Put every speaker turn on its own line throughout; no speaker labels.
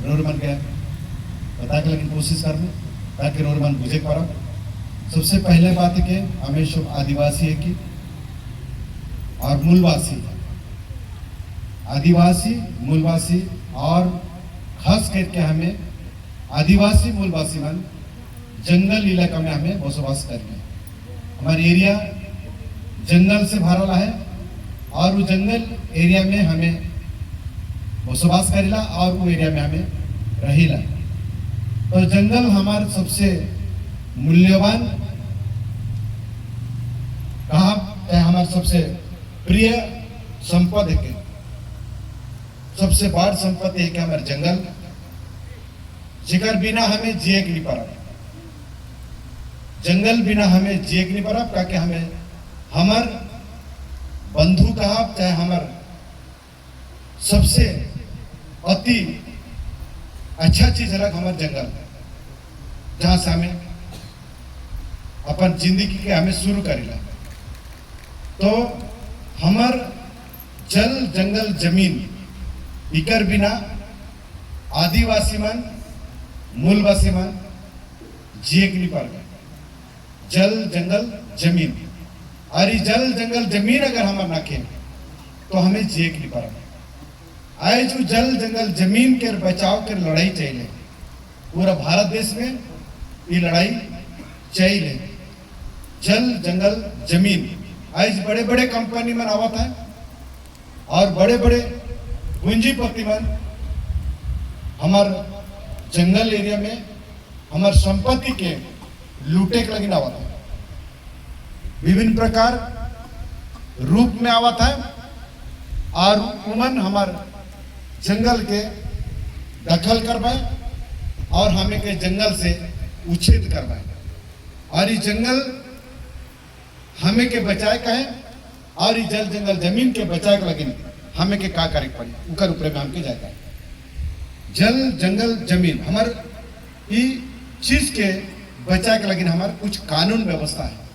Road मन के बता के लेकिन कोशिश कर लूँ ताकि रोड मन बुझे पारा। सबसे पहले बात है कि हमें सब आदिवासी है कि और मूलवासी, आदिवासी मूलवासी और खास करके हमें आदिवासी मूलवासी मन जंगल इलाका में हमें बसवास करना। हमारे एरिया जंगल से भरला है और वो जंगल एरिया में हमें बसवास करेला और वो एरिया में हमें रहेला। तो जंगल हमारे सबसे मूल्यवान कहा है, हमारे सबसे प्रिय संपत्ति है, सबसे बड़ संपत्ति है कि हमारे जंगल, जिकर बिना हमें जिए नहीं पड़ा। जंगल बिना हमें जिए नहीं पड़ा, ताकि हमें हमार बंधु कहा चाहे हमार सबसे अति अच्छा चीज रख हमारे जंगल, जहां से हमें अपन जिंदगी के हमें शुरू करेला। तो हमार जल जंगल जमीन इकर बिना आदिवासी मन मूलवासी मन जिए नहीं पड़ गए। जल जंगल जमीन, और ये जल जंगल जमीन अगर हमार नाखे तो हमें जिए नहीं पड़ा। आए जो जल जंगल जमीन के बचाव के लड़ाई चाहिए पूरा भारत देश में, ये लड़ाई चाहिए। जल जंगल जमीन आज बड़े बड़े कंपनी मन आवत है और बड़े बड़े पूंजीपति मन हमार जंगल एरिया में हमार संपत्ति के लूटे के लगी आवत है। विभिन्न प्रकार रूप में आवत है और उमन हमार जंगल के दखल करवाए और हमें के जंगल से उच्छेद करवाए। और ये जंगल हमें के बचाए का है और ये जल जंगल जमीन के बचाए के लगे हमें के का करे पड़ी उकर ऊपर में हमके जाएगा। जल जंगल जमीन हमार ये चीज के बचाए के लगे हमार कुछ कानून व्यवस्था है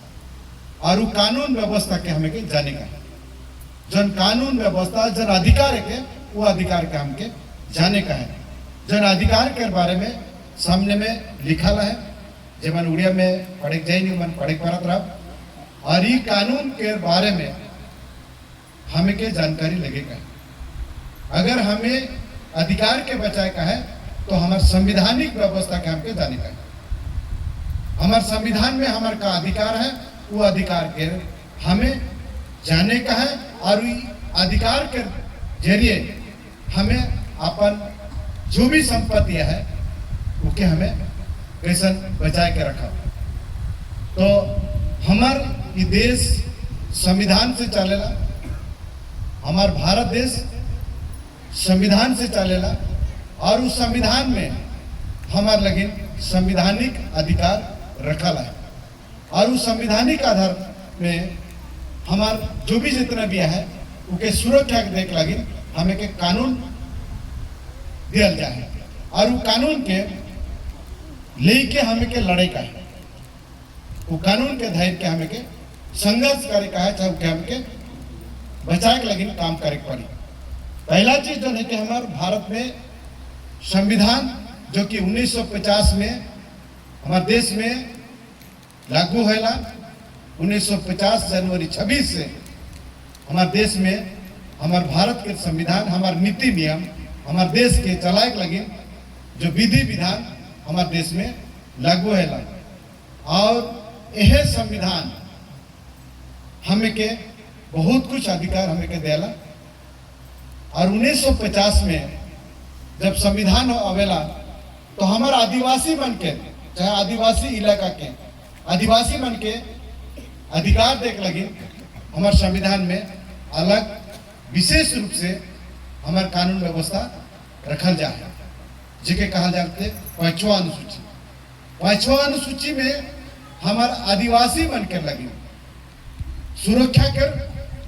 और वो कानून व्यवस्था के हमें के जाने का है। जन कानून व्यवस्था जन अधिकार है के वो अधिकार के हमके जाने का है। जन अधिकार के बारे में सामने में लिखा है, जब मन उड़िया में पढ़े जाए मन पढ़े पड़त रहा। और ये कानून के बारे में हमें के जानकारी लगेगा। अगर हमें अधिकार के बचाए का है तो हमारे संविधानिक व्यवस्था के हमके जाने का है। हमारे संविधान में हमारे का अधिकार है, वो अधिकार के हमें जाने का है और अधिकार के जरिए हमें अपन जो भी संपत्तियां है उसके हमें कैसे बचाए के रखा। तो हमार ये देश संविधान से चलेला, हमार भारत देश संविधान से चलेला और उस संविधान में हमार लगे संविधानिक अधिकार रखल है और उस संविधानिक आधार में हमार जो भी जितना भी है उनके सुरक्षा के देख लगे हमें के कानून दिया जाए और वो कानून के लेके हमें के लड़ाई का है। वो कानून के धैर्य के हमें के संघर्ष करे का है, चाहे उनके हमें के बचाए के लगे काम करे पड़ी। पहला चीज जो है कि हमारे भारत में संविधान जो कि 1950 में हमारे देश में लागू होला। 1950 जनवरी 26 से हमारे देश में हमारे भारत के संविधान हमारे नीति नियम हमारे देश के चलाए के लगे जो विधि विधान हमारे देश में लागू है। और यह संविधान हमें के बहुत कुछ अधिकार हमें के देला। और 1950 में जब संविधान आवेला तो हमारे आदिवासी बन के चाहे आदिवासी इलाका के आदिवासी बन के अधिकार देख लगे हमारे संविधान में अलग विशेष रूप से हमारे कानून व्यवस्था रखल जाए, जिके कहा जाते 5वां अनुसूची। 5वां अनुसूची में हमारे आदिवासी बन के लगे सुरक्षा के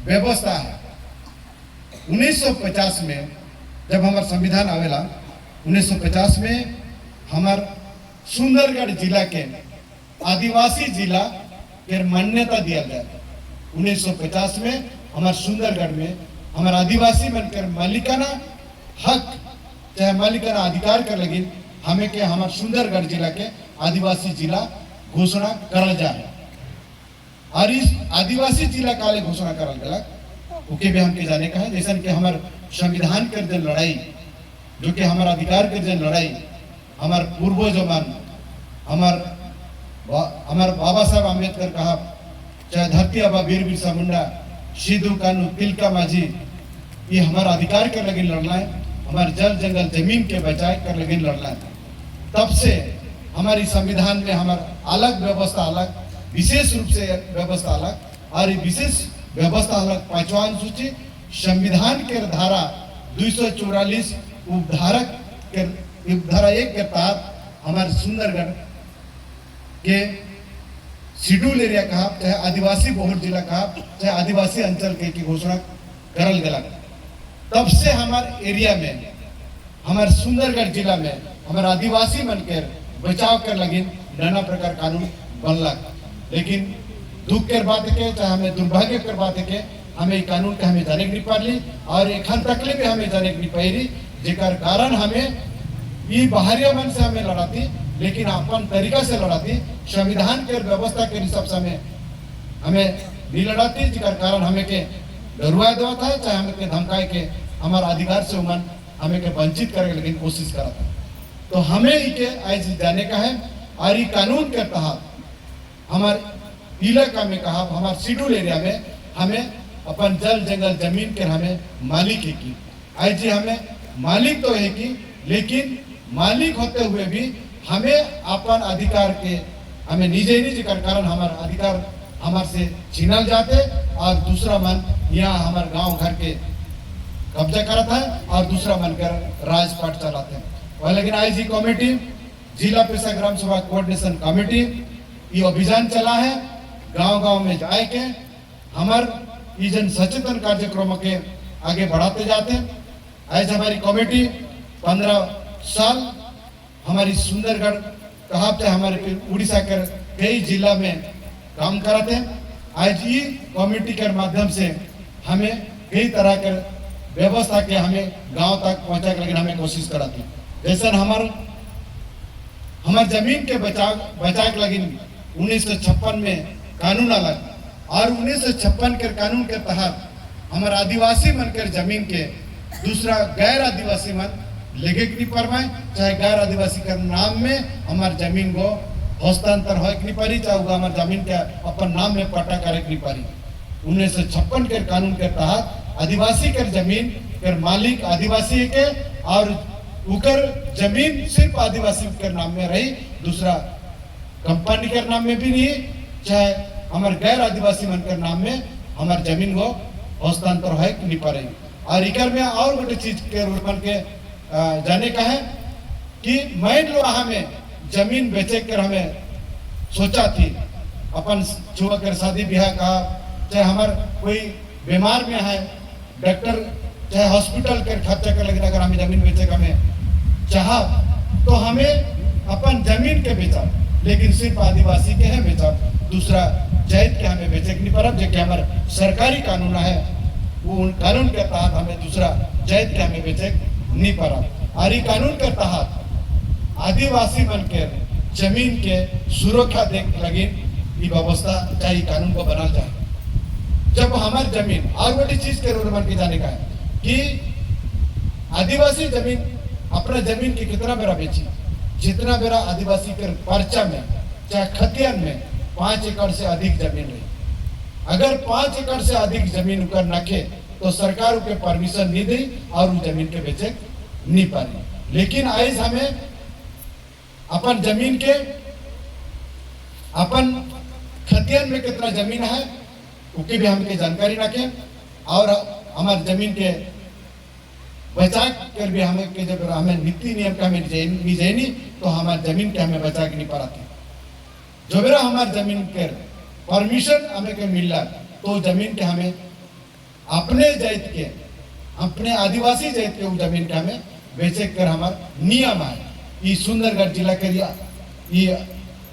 व्यवस्था है। 1950 में जब हमारा संविधान आवेला 1950 में हमार सुंदरगढ़ जिला के आदिवासी जिला के मान्यता दिया गया। 1950 में हमारे सुंदरगढ़ में हमारे आदिवासी बनकर मालिकाना हक चाहे मालिकाना अधिकार कर लगी हमें के हमार सुंदरगढ़ जिला के आदिवासी जिला घोषणा करल जाए। और इस आदिवासी जिला काले घोषणा करल गया ओके भी हमके जाने का है। जैसा कि हमार संविधान के जो लड़ाई जो कि हमारा अधिकार के जो लड़ाई हमार पूर्वजों मान हमार बाबा साहब आम्बेडकर कहा, चाहे धरती आबा वीर बिरसा मुंडा, सिद्धू कानू, तिलका माझी, ये हमारा अधिकार के लगे लड़ना है, हमारे जल जंगल जमीन के बचाए कर लगे लड़ना है। तब से हमारी संविधान में हमारा अलग व्यवस्था अलग, विशेष रूप से व्यवस्था अलग, और ये विशेष व्यवस्था अलग 5वां अनुसूची संविधान के धारा 244 उपधारक के उपधारा 1 के तहत हमारे सुंदरगढ़ के शेड्यूल एरिया कहा, चाहे आदिवासी बहुल जिला कहा, चाहे आदिवासी अंचल के घोषणा करल गया। तब से हमारे एरिया में हमारे सुंदरगढ़ जिला में हमारे आदिवासी मनकर बचाव कर लगे नाना प्रकार कानून बनलक। लेकिन दुख के बात के चाहे हमें दुर्भाग्य कर बात के हमें कानून के हमें जाने के नहीं पाली और एखन तकले भी हमें जाने के नहीं पाई, जेकर कारण हमें ये बाहरिया मन से हमें लड़ाती, लेकिन अपन तरीका से लड़ाती, संविधान के व्यवस्था के हिसाब से हमें नहीं लड़ाती, जेकर कारण हमें के डरुआ देवा था, चाहे हमें के धमकाए के हमारा अधिकार से उमन हमें के वंचित करे लेकिन कोशिश करा था। तो हमें इके आज जाने का है और ये कानून के तहत हमारे इलाका में कहा हमारे शेड्यूल एरिया में हमें अपन जल जंगल जमीन के हमें मालिक है की आज जी हमें मालिक तो है की, लेकिन मालिक होते हुए भी हमें अपन अधिकार के हमें निजे निजी कर कारण हमारा अधिकार हमारे से छीनल जाते और दूसरा मन यहाँ हमारे गांव घर के कब्जा करता है और दूसरा मन कर राजपाट चलाते हैं। और लेकिन आई जी कमेटी जिला पेशा ग्राम सभा कोऑर्डिनेशन कमेटी ये अभियान चला है, गांव-गांव में जाए के हमार ये जन सचेतन कार्यक्रम के आगे बढ़ाते जाते हैं। आज हमारी कमेटी 15 साल हमारी सुंदरगढ़ कहा हमारे उड़ीसा के कई जिला में काम कराते हैं। आज ये कमेटी के माध्यम से हमें कई तरह के व्यवस्था के हमें गांव तक पहुंचा के लेकिन हमें कोशिश कराती है। जैसे हमार जमीन के बचाव के लगी 1956 में कानून अलग और 1956 के कानून के तहत हमारे आदिवासी मन के जमीन के दूसरा गैर आदिवासी मन लेगे नहीं परवाए, चाहे गैर आदिवासी के नाम में हमारे जमीन को हस्तांतर हो नहीं पारी, चाहे हमारे जमीन के अपन नाम में पट्टा करे नहीं पारी। 1956 के कानून के तहत आदिवासी के जमीन के मालिक आदिवासी के और उकर जमीन सिर्फ आदिवासी के नाम में रही, दूसरा कंपनी के नाम में भी नहीं, चाहे हमारे गैर आदिवासी मन के नाम में हमारे जमीन को हस्तांतर है नहीं पा रही। और इकर में और गोटे चीज के मन के जाने का है कि मान लो हमें जमीन बेचे कर हमें सोचा थी अपन छुआ कर शादी ब्याह का, चाहे हमारे कोई बीमार में है डॉक्टर चाहे हॉस्पिटल के खर्चा कर लगे अगर हमें जमीन बेचे का हमें चाहा तो हमें अपन जमीन के बेचा, लेकिन सिर्फ आदिवासी के है बेचा, दूसरा जायद के हमें बेचे नहीं पड़ा, जो कि हमारा सरकारी कानून है वो उन कानून के तहत हमें दूसरा जायद के हमें बेचे नहीं पड़ा। और ये कानून के तहत आदिवासी मन के जमीन के सुरक्षा देख लगे ये व्यवस्था चाहे कानून को बना जाए। जब हमारी जमीन और बड़ी चीज के रूल मन के जाने का है कि आदिवासी जमीन अपना जमीन की कितना बेरा बेची, जितना बेरा आदिवासी के पर्चा में चाहे खतियान में 5 एकड़ से अधिक जमीन रही, अगर 5 एकड़ से अधिक जमीन ऊपर नखे तो सरकार के परमिशन नहीं दी और उस जमीन के बेचे नहीं पारी। लेकिन आज हमें अपन जमीन के अपन खतियान में कितना जमीन है उसकी भी हमके जानकारी रखें और हमारे जमीन के बचा कर भी हमें के जब हमें नीति नियम का हमें नहीं तो हमारे जमीन के हमें बचा के नहीं पाते। जो मेरा हमारे जमीन के परमिशन हमें के मिल रहा तो जमीन के हमें अपने जात के अपने आदिवासी जात के जमीन के हमें बेचे कर हमारा नियम है। ये सुंदरगढ़ जिला के ये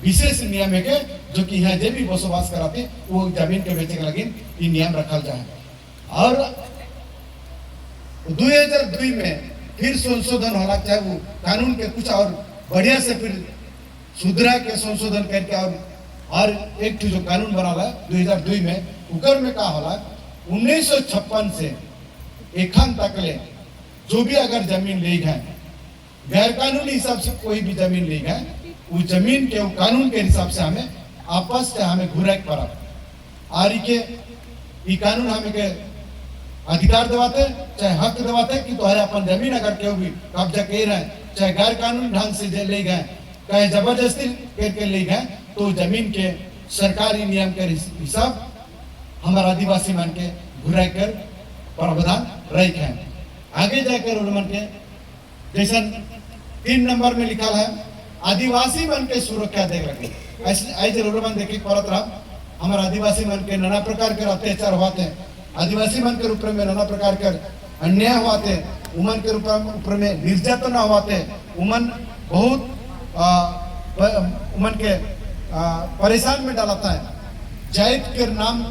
विशेष नियम है के जो कि यहाँ जो भी बसवास कराते वो जमीन के बेचे के लगे ये नियम रखा जाए। और 2002 में फिर संशोधन होला, चाहे वो कानून के कुछ और बढ़िया से फिर सुधरा के संशोधन करके और एक जो कानून बना 2002 में उकर में का होला 1956 से एखन तक ले जो भी अगर जमीन ले गए गैर कानूनी हिसाब से कोई भी जमीन ले गए उस जमीन के कानून के हिसाब से हमें आपस से हमें घुराए पड़ा और ये कानून हमें के अधिकार दिवाते चाहे हक दिवाते कि तुम्हारे अपन जमीन अगर क्यों भी कब्जा कर रहे हैं चाहे गैर कानूनी ढंग से ले गए चाहे जबरदस्ती करके ले गए तो जमीन के सरकारी नियम के हिसाब हमारे आदिवासी मन के घुराए कर प्रावधान रही है। आगे जाकर उन्होंने के जैसा 3 नंबर में लिखा है आदिवासी मन के सुरक्षा देख रखे ऐसे जरूर मन देखे परत रहा हमारे आदिवासी मन के नाना प्रकार के अत्याचार होते हैं आदिवासी मन के रूप में नाना प्रकार के अन्याय होते उमन के रूप में निर्यातना होते उमन बहुत उमन के परेशान में डालता है जायद के नाम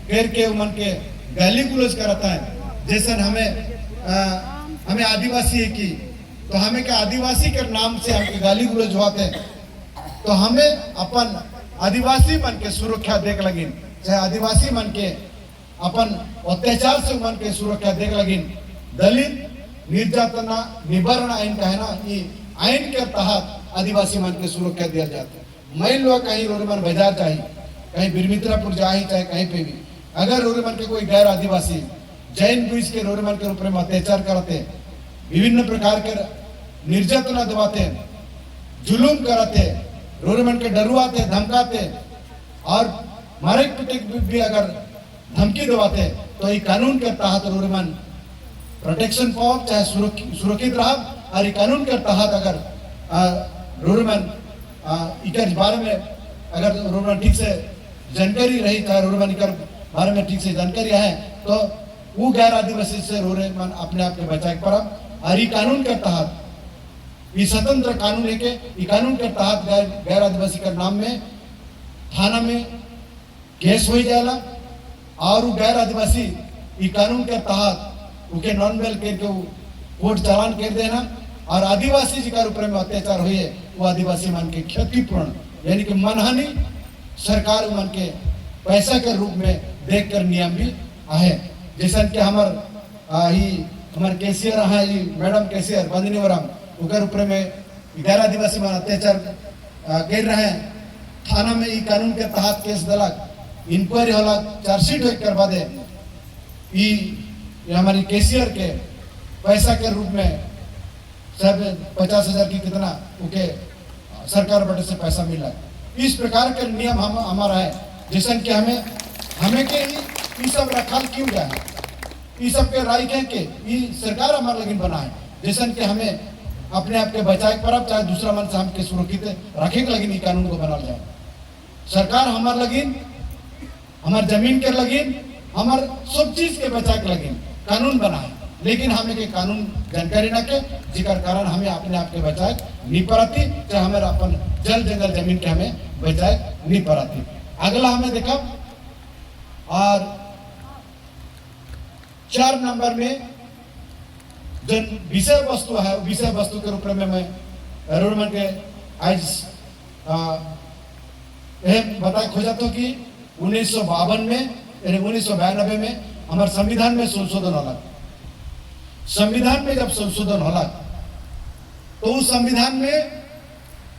घेर के उमन के गाली गुलोज कराता है जैसे हमें आदिवासी है कि तो हमें क्या आदिवासी के नाम से हमके गाली गुलोज होते हैं तो हमें अपन आदिवासी मन के सुरक्षा देख लगिन चाहे आदिवासी मन के अपन अत्याचार से मन के सुरक्षा देख लगिन दलित निर्यातना निवारण आइन का है ना ये आइन के तहत आदिवासी मन के सुरक्षा दिया जाता है। मैं लोग कहीं रोरमन बाजार चाहिए कहीं बिरमित्रापुर जाए चाहे कहीं पे भी अगर रोरमन के कोई गैर आदिवासी जैन बुइस के रोरमन के रूप में अत्याचार करते विभिन्न प्रकार के निर्यातना दबाते जुलूम कराते रोरमन के डरुआते धमकाते और मारे पिटे भी अगर धमकी दबाते तो ये कानून के तहत रोरमन प्रोटेक्शन पाओ चाहे सुरक्षित रहा और ये कानून के तहत अगर रोरमन इकर बारे में अगर रोरमन ठीक से जानकारी रही चाहे रोरमन इकर बारे में ठीक से जानकारी है तो वो गैर आदिवासी से रोरमन अपने आप के बचाए पड़ा और ये कानून के तहत ये स्वतंत्र कानून है कि ये कानून के तहत गैर आदिवासी के नाम में थाना में केस हो जाएगा और वो गैर आदिवासी ये कानून के तहत उनके नॉन बेल करके कोर्ट चालान कर देना और आदिवासी जी का ऊपर में अत्याचार हुए वो आदिवासी मन के क्षतिपूर्ण यानी कि मनहानि सरकार मन के पैसा के रूप में देख कर नियम भी है जैसा कि हमारे कैशियर है मैडम कैशियर बंदनीवरम उनके ऊपर में गैर आदिवासी मन अत्याचार कर रहे हैं थाना में ये कानून के तहत केस दलक इंक्वायरी होला चार्जशीट करवा दे ये हमारी कैशियर के पैसा के रूप में सब 50,000 की कितना उनके सरकार बटे से पैसा मिला इस प्रकार के नियम हमारा है जैसा कि हमें के ये सब रखल क्यों जाए ये सब के राय के ये सरकार हमारे लगिन बना है जैसा कि हमें अपने आप के बचाए पर चाहे दूसरा मन से हमके सुरक्षित रखे के लगिन ये कानून को बनाल जाए सरकार हमारे लगिन हमारे जमीन के लगिन हमारे सब चीज के बचाए के लगिन कानून बना है लेकिन हमें के कानून जानकारी न के जिकर कारण हमें अपने आप के बचाए नहीं पड़ती चाहे हमारे अपन जल जंगल जमीन के हमें बचाए नहीं पड़ती। अगला हमें देखा और 4 नंबर में जो विषय वस्तु है विषय वस्तु के रूप में मैं रोडमन के आज बता खोजा तो कि 1952 में 1992 में हमारे संविधान में संशोधन होला संविधान में जब संशोधन होला तो उस संविधान में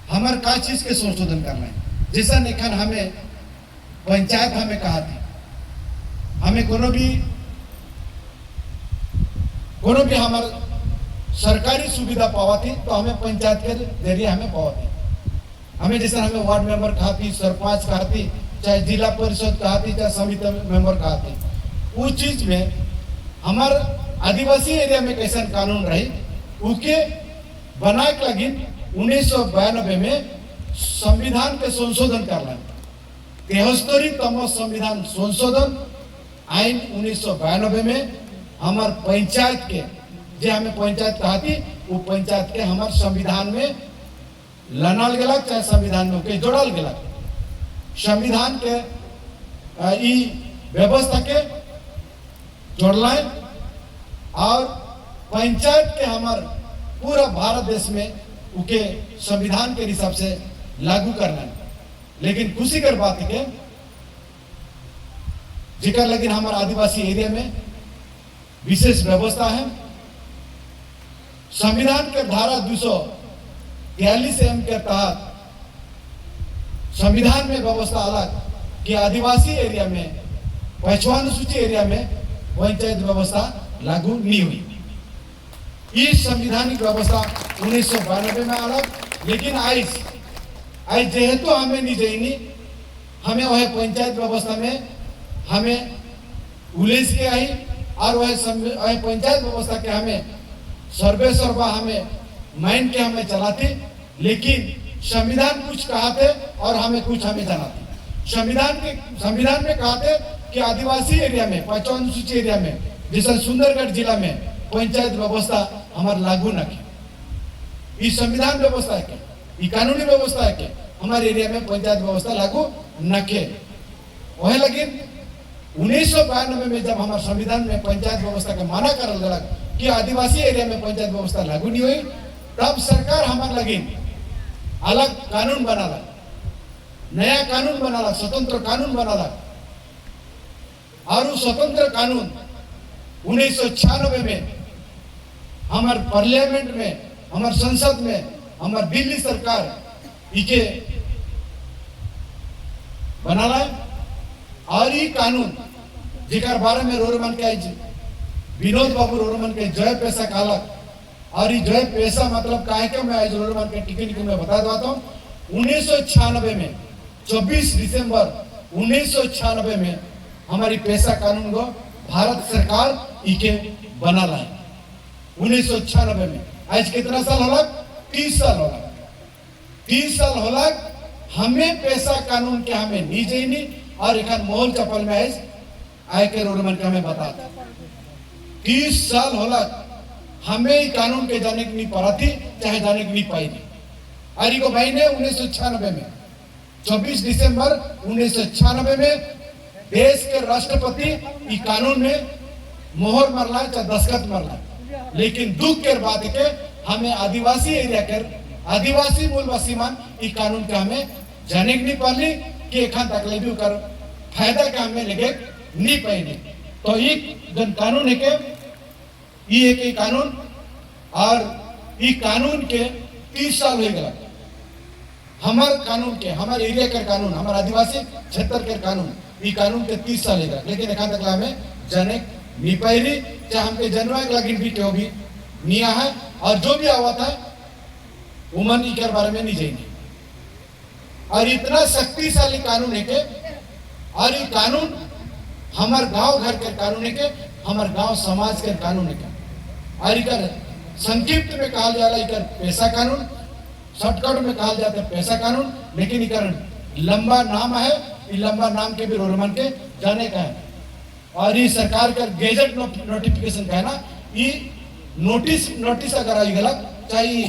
हमारे का चीज के संशोधन करना है जैसा निखन हमें पंचायत हमें कहा थी हमें कोनो भी हमारे सरकारी सुविधा पावा थी तो हमें पंचायत के जरिए हमें पावा थी हमें जैसे हमें वार्ड मेंबर कहा थी सरपंच कहा थी चाहे जिला परिषद कहा थी चाहे समिति मेंबर कहा थी उस चीज में हमारे आदिवासी एरिया में कैसा कानून रही उसके बनाए के लगी 1992 में संविधान के संशोधन करना 73तम संविधान संशोधन आइन 1992 में हमारे पंचायत के जो हमें पंचायत कहा थी वो पंचायत के हमारे संविधान में लानल गया चाहे संविधान में जोड़ल गया संविधान के व्यवस्था के जोड़ल और पंचायत के हमार पूरा भारत देश में उके संविधान के हिसाब से लागू करना है। लेकिन खुशी कर बात है जिकर लेकिन हमारे आदिवासी एरिया में विशेष व्यवस्था है। संविधान के धारा 243 एम के तहत संविधान में व्यवस्था अलग कि आदिवासी एरिया में, पछुआ अनुसूचित एरिया में पंचायत व्यवस्था लागू नहीं हुई। ये संविधानिक व्यवस्था 1992 में अलग, लेकिन आज जेहेतु हमें निजैनी हमें वह पंचायत व्यवस्था में हमें उलेज के आई और वह पंचायत व्यवस्था के हमें सर्वे सर्वा हमें माइंड के हमें चलाते, लेकिन संविधान कुछ कहा थे और हमें कुछ हमें जानाते। संविधान में कहा थे कि आदिवासी एरिया में, पछुआ अनुसूचित एरिया में, जैसे सुंदरगढ़ जिला में पंचायत व्यवस्था हमारे लागू न की। ये संविधान व्यवस्था है के, ये कानूनी व्यवस्था है के हमारे एरिया में पंचायत व्यवस्था लागू न के। वह लेकिन 1992 में जब हमारे संविधान में पंचायत व्यवस्था का माना करल गया कि आदिवासी एरिया में पंचायत व्यवस्था लागू नहीं हुई, तब सरकार हमारे लगी अलग कानून बनाला, नया कानून बनाला, स्वतंत्र कानून बनाला। और उस स्वतंत्र कानून 1996 में हमारे पार्लियामेंट में, हमारे संसद में, हमारे दिल्ली सरकार इके बनाला। और ये कानून जिकर बारे में रोरमन के विनोद बाबू रोरमन के जय पैसा काला, और ये जय पैसा मतलब का है कि मैं आज रोरमन के टिकट में बता देता हूँ। 1996 में 24 दिसंबर 1996 में हमारी पैसा कानून को भारत सरकार इके बना ला है। 1996 में आज कितना साल होला? 30 साल होला। 30 साल होला हमें पैसा कानून के हमें नीचे नहीं और एक मोहल चपल में आए के रोडमन के हमें बता 30 साल होला हमें कानून के जाने की नहीं पड़ा थी, चाहे जाने की नहीं पाई थी। और को भाई ने 1996 में 24 दिसंबर 1996 में देश के राष्ट्रपति इस कानून में मोहर मरला चाहे दस्तखत मरला। लेकिन दुख के बात है कि हमें आदिवासी एरिया के आदिवासी मूलवासी मान इस कानून के हमें जाने की नहीं पाली कि एखान तकलीफ कर फायदा का हमें लेके नहीं पाएंगे। तो ये जन कानून है के ये एक कानून और ये कानून के 30 साल हो गया। हमारे कानून के, हमारे एरिया के कानून, हमारे आदिवासी क्षेत्र के कानून, ये कानून के 30 साल हो गया। लेकिन एखान तक हमें जाने नहीं पाई रही, चाहे हमके जनवा लगी भी क्यों भी नहीं है। और जो भी आवा था उमन के बारे में नहीं जाएंगे। और इतना शक्तिशाली कानून है के, और ये कानून हमारे गांव घर के कानून है के, हमारे गांव समाज के कानून है के। और इकर संक्षिप्त में कहा जाला इकर पैसा कानून, शॉर्टकट में कहा जाता है पैसा कानून। लेकिन इकर लंबा नाम है, ये लंबा नाम के भी रोरमन के जाने का है। और ये सरकार का गेजेट नोटिफिकेशन का है ना, ये नोटिस अगर आई गलत, चाहे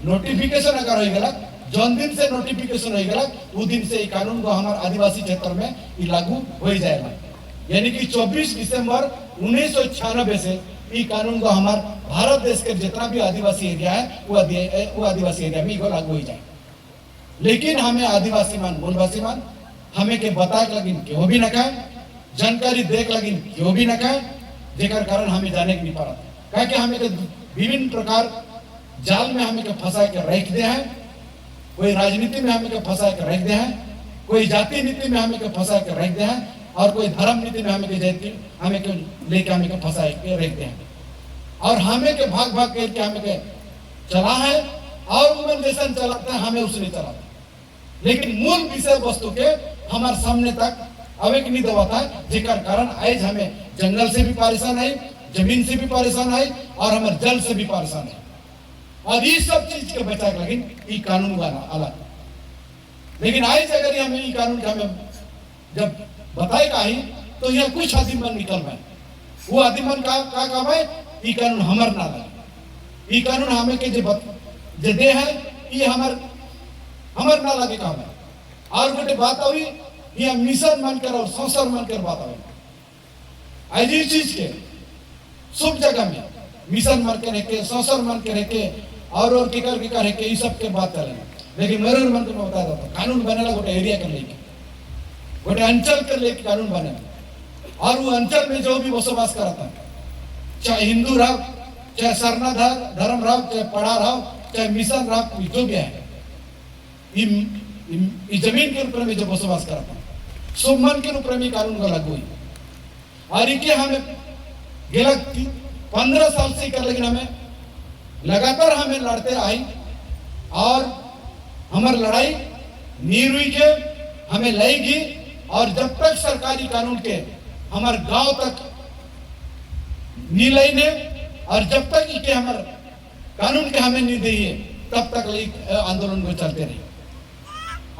नोटिफिकेशन अगर हो गलत, जौन दिन से नोटिफिकेशन हो गलत उस दिन से ये कानून को हमारे आदिवासी क्षेत्र में ये लागू हो जाएगा। यानी कि 24 दिसंबर 1996 से ये कानून को हमारे भारत देश के जितना भी आदिवासी एरिया है वो आदिवासी एरिया में लागू हो जाए। लेकिन हमें आदिवासी मान, मूलवासी मान हमें के बता के लगिन क्यों भी न कहे, जानकारी देख लगिन क्यों भी न कहे, जेकर कारण हमें जाने के नहीं पड़ा। क्या कि हमें विभिन्न प्रकार जाल में हमें फंसा के रख दे हैं। कोई राजनीति में हमें फंसा के रख दे हैं, कोई जाति नीति में हमें फंसा के रख दे हैं, और कोई धर्म नीति में हमें लेके हमें फंसा के रख दे हैं। और हमें के भाग भाग करके हमें के चला है और उमन जैसा चलाते हैं, हमें उसने चलाते। लेकिन मूल विषय वस्तु के हमारे सामने तक अवेक नहीं दबाता है, जिकर कारण आज हमें जंगल से भी परेशान है, जमीन से भी परेशान है, और हमारे जल से भी परेशान है। और ये सब चीज के बचा के लगिन ये कानून गाना अलग। लेकिन आज अगर हमें ये कानून का हमें जब बताएगा ही तो यह कुछ आदिमन निकल रहा है। वो आदिमन का काम है ये कानून हमार ना लगे, ये कानून हमें के जे दे है ये हमार ना लगे काम है। और गोटे बात हुई ये मिशन मानकर और संसार मानकर बात हुई। आज ये चीज के सब जगह में मिशन मन के रह के सोशल मन के रह के और किकर रह के ये सब के बात करें। लेकिन मेरे मन को मैं बता देता कानून बनेला गोटे एरिया के लेके गोटे अंचल के लेके कानून बने और वो अंचल में जो भी बसवास करता चाहे हिंदू रहो चाहे सरना धर्म रहो चाहे पढ़ा रहो चाहे मिशन रहो जो भी है जमीन के ऊपर में जो बसवास करता सब मन के ऊपर में कानून को लागू हुई और इके हमें गेला 15 साल से कर लेकिन हमें लगातार हमें लड़ते आई और हमारी लड़ाई नीरुई के हमें लाएगी और जब तक सरकारी कानून के हमारे गांव तक नी लेने और जब तक इके हमारे कानून के हमें नहीं दिए तब तक आंदोलन को चलते रहे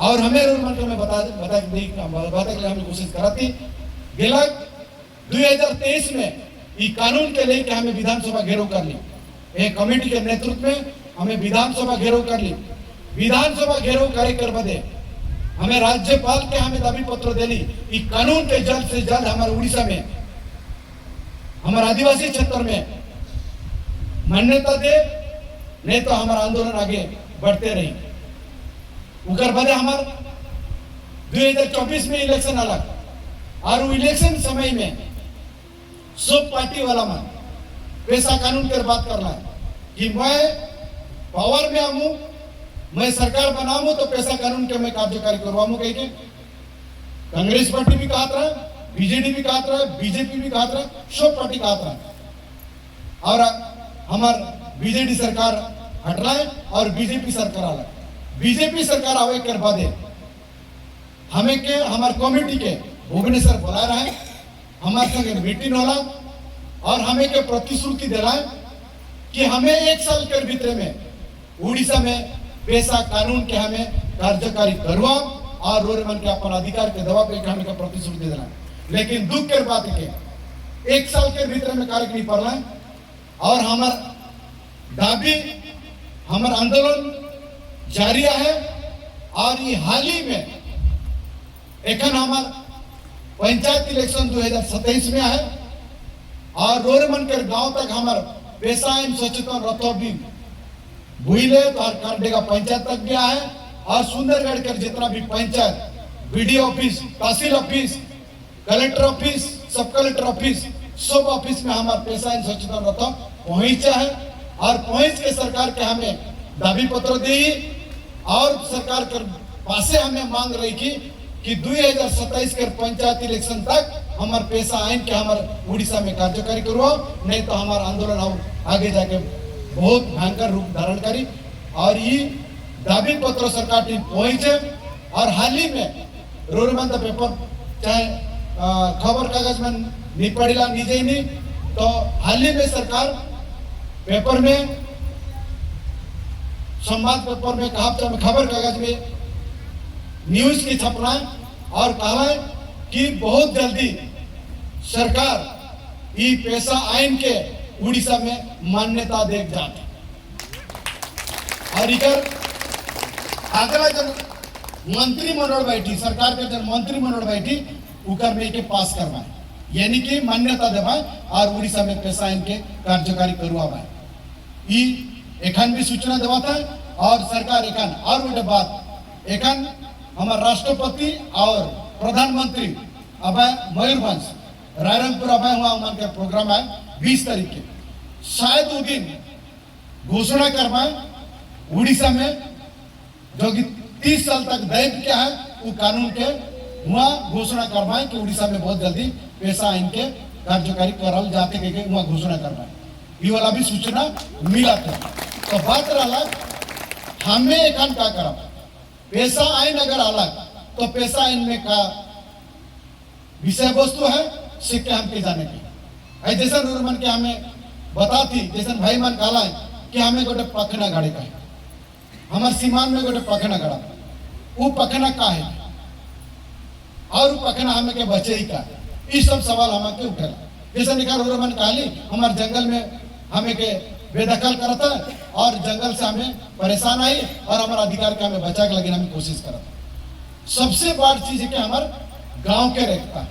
और हमें मन को मैं बता के हमें कोशिश करा थी गेला 2023 में ये कानून के लेके हमें विधानसभा घेराव कर ली एक कमेटी के नेतृत्व में हमें विधानसभा घेराव कर ली विधानसभा घेराव करे कर बदे हमें राज्यपाल के हमें दाबी पत्र देली ये कानून के जल्द से जल्द हमारे उड़ीसा में हमारे आदिवासी क्षेत्र में मान्यता दे नहीं तो हमारा आंदोलन आगे बढ़ते रही उकर बदे हमार 2024 में इलेक्शन अलग और इलेक्शन समय में सब पार्टी वाला मन पैसा कानून की बात करना है कि मैं पावर में आऊं मैं सरकार बनाऊं तो पैसा कानून के मैं कार्यकारी करवाऊं कह के कांग्रेस पार्टी भी कहा था बीजेडी भी कहा था बीजेपी भी कहा था सब पार्टी कहा था और हमार बीजेडी सरकार हट रहा है और बीजेपी सरकार अलग बीजेपी सरकार आवे कर बादे हमें के हमारे कमेटी के भुवनेश्वर बुला रहा है हमारे संगे मीटिंग होला और हमें के प्रतिश्रुति दे रहा है कि हमें 1 साल के भीतर में उड़ीसा में पैसा कानून के हमें कार्यकारी करवा और रोरे मन के अपन अधिकार के दवा पे हमें का प्रतिश्रुति दे रहा है लेकिन दुख के बात के 1 साल के भीतर में कार्य नहीं पड़ रहा है और हमार दाबी हमार आंदोलन जारी है और ये हाल ही में एखन हमार पंचायत इलेक्शन 2027 में है और रोरमन के गांव तक हमार पैसा इन सचेतन रथो भी भूले तो और कार्डेगा पंचायत तक गया है और सुंदरगढ़ के जितना भी पंचायत बीडीओ ऑफिस तहसील ऑफिस कलेक्टर ऑफिस सब कलेक्टर ऑफिस सब ऑफिस में हमार पैसा इन सचेतन रथो पहुंचा है और पहुंच के सरकार के हमें दाबी पत्र दी और सरकार के पासे हमें मांग रही थी कि 2027 के पंचायत इलेक्शन तक हमारे पैसा आइन के हमारे उड़ीसा में कार्यकारी करवाओ नहीं तो हमारा आंदोलन और आगे जाके बहुत भयंकर रूप धारण करी और ये दाबी पत्र सरकार टीम पहुंचे और हाल ही में रोरमंद पेपर चाहे खबर कागज में नहीं पढ़ेला निजे नहीं तो हाल ही में सरकार पेपर में संवाद पेपर में कहा खबर कागज में न्यूज की छपना और कहा है कि बहुत जल्दी सरकार ये पैसा आइन के उड़ीसा में मान्यता देख जाती और इधर अगला जब मंत्रिमंडल बैठी सरकार के जब मंत्रिमंडल बैठी उकर में के पास करवाए यानी कि मान्यता देवाए और उड़ीसा में पैसा आइन के कार्यकारी करवाए ये एखन भी सूचना देवाता है और सरकार एखन और गोटे बात एखन हमारे राष्ट्रपति और प्रधानमंत्री अभय मयूरभंज रायरंगपुर अभय हुआ मन का प्रोग्राम है 20 तारीख के शायद वो दिन घोषणा करवाए उड़ीसा में जो कि 30 साल तक दैव क्या है वो कानून के हुआ घोषणा करवाए कि उड़ीसा में बहुत जल्दी पैसा इनके कार्यकारी करल जाते के वहाँ घोषणा करवाए ये वाला भी सूचना मिला था तो बात रहा हमें एखन का करब पैसा आइन अगर अलग तो पैसा आइन में का विषय वस्तु है सिक्के हमके जाने की जैसा रोरमन के हमें बताती जैसा भाई मन कहला कि हमें गोटे पखना गाड़ी का हमारे सीमान में गोटे पखना गड़ा वो पखना का है और वो पखना हमें के बचे ही का ये सब सवाल हमें के उठेला जैसा निकाल रोरमन कहली हमारे जंगल में हमें के बेदखल करता है और जंगल से हमें परेशान आई और हमारा अधिकार के हमें बचा के लगे हमें कोशिश करता सबसे बड़ी चीज है कि हमारे गांव के रहता है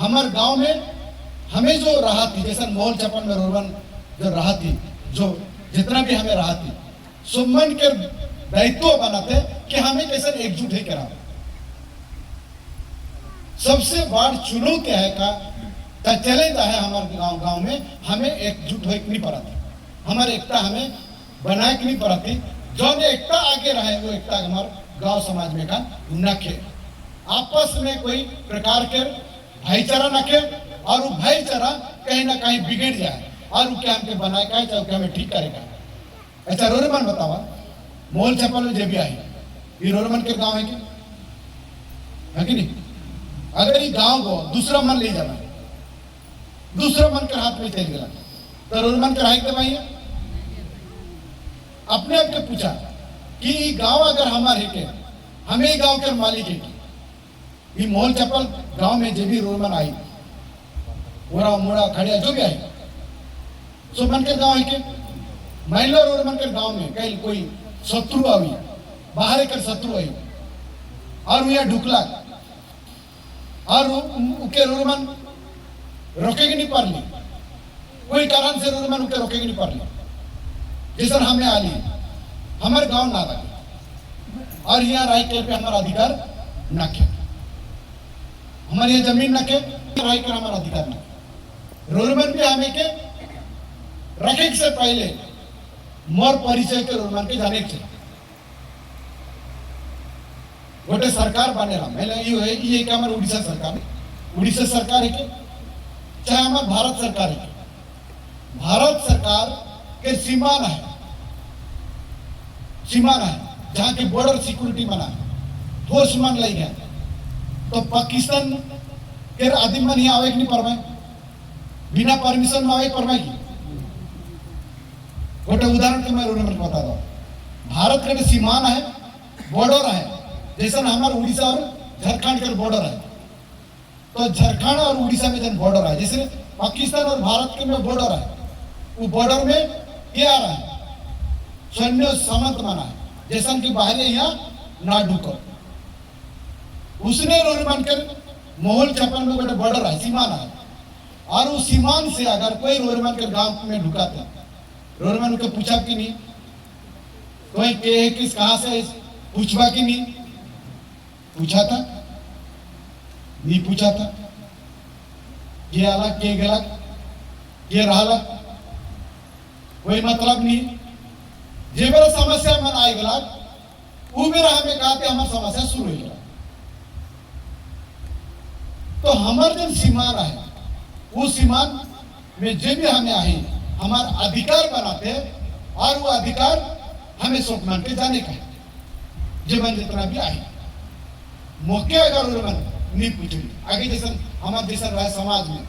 हमारे गांव में हमें जो राहत थी जैसे मोहल चपन में रोरमन जो रहा थी, जो जितना भी हमें रहा थी, सुमन के दायित्व बनाते कि हमें कैसे एकजुट है करा। सबसे बड़ चुनौती है का चैलेंज है हमारे गांव में, हमें एकजुट हो नहीं पड़ा था, हमारे एकता हमें बनाए नहीं पड़ा थी। जो ने एकता आगे रहे वो एकता हमारे गांव समाज में का नखे, आपस में कोई प्रकार के भाईचारा नखे और वो भाईचारा कहीं ना कहीं बिगड़ जाए और वो क्या हमके बनाए का चाहे क्या हमें ठीक करेगा। अच्छा रोरमन बतावा, मोल चपल में जे भी आई ये रोरमन के गांव है कि नहीं? अगर ये गांव को दूसरा मन ले जाना, दूसरा मन के हाथ में चल गया तो रोरमन का राइट दबाइए। अपने आप के पूछा कि ये गांव अगर हमारे के, हमें ही गांव के मालिक है, ये मोल चपल गांव में जो भी रोरमन आई, ओरा मोड़ा खड़िया जो भी आई, सो मन के गांव है के महिला रोरमन के गांव में कहीं कोई शत्रु आई, बाहर कर शत्रु आई और यहाँ ढुकला और उके रोरमन रोकेगी नहीं पार ली, कोई कारण से रोरमन उके रोकेगी नहीं पार ली। जैसे हमें आली हमारे गांव ना लगे और यहाँ राय के पे हमारा अधिकार ना खे, हमारे यहाँ जमीन ना खे, राय कर हमारा अधिकार ना खे। रोरमन भी हमें के रखे से पहले मोर परिचय के रोरमन के जाने के गोटे सरकार बनेला पहले ये क्या हमारे उड़ीसा सरकार है के चाहे हमारे भारत सरकार है, भारत सरकार के सीमाना है जहाँ के बॉर्डर सिक्योरिटी बना फोर्स मान लाई गया तो पाकिस्तान के आदिम मन यहाँ आवे नहीं परवाए, बिना परमिशन में आवे परवाएगी। गोटे उदाहरण तो मैं रोरमन को बता दूं, भारत का सीमाना है, बॉर्डर है, जैसे हमारे उड़ीसा और झारखंड का बॉर्डर है, तो झारखंड और उड़ीसा में जब बॉर्डर है, जैसे पाकिस्तान और भारत के में बॉर्डर है, वो बॉर्डर में क्या आ रहा है सैन्य समंत माना है, जैसा कि बाहर यहाँ ना ढुको। उसने रोरमन कर मोहल चपल में गोटे बॉर्डर है, सीमाना है, और उस सीमान से अगर कोई रोरमन के गांव में ढुकाता, रोरमन को पूछा कि नहीं, कोई के किस कहां से पूछवा कि नहीं पूछा था, नहीं पूछा था, ये अलग के गलत ये रहा कोई मतलब नहीं। जे बेरा समस्या मन आए गला वो बेरा हमें कहते हमारी समस्या शुरू हो गया, तो हमारे जब सीमान है वो सीमान में जो भी हमें आए हमारा अधिकार बनाते और वो अधिकार हमें सोच मान के जाने का है, जीवन जितना भी आए मौके अगर मन नहीं पूछे आगे जैसे हमारे जैसा रहे समाज में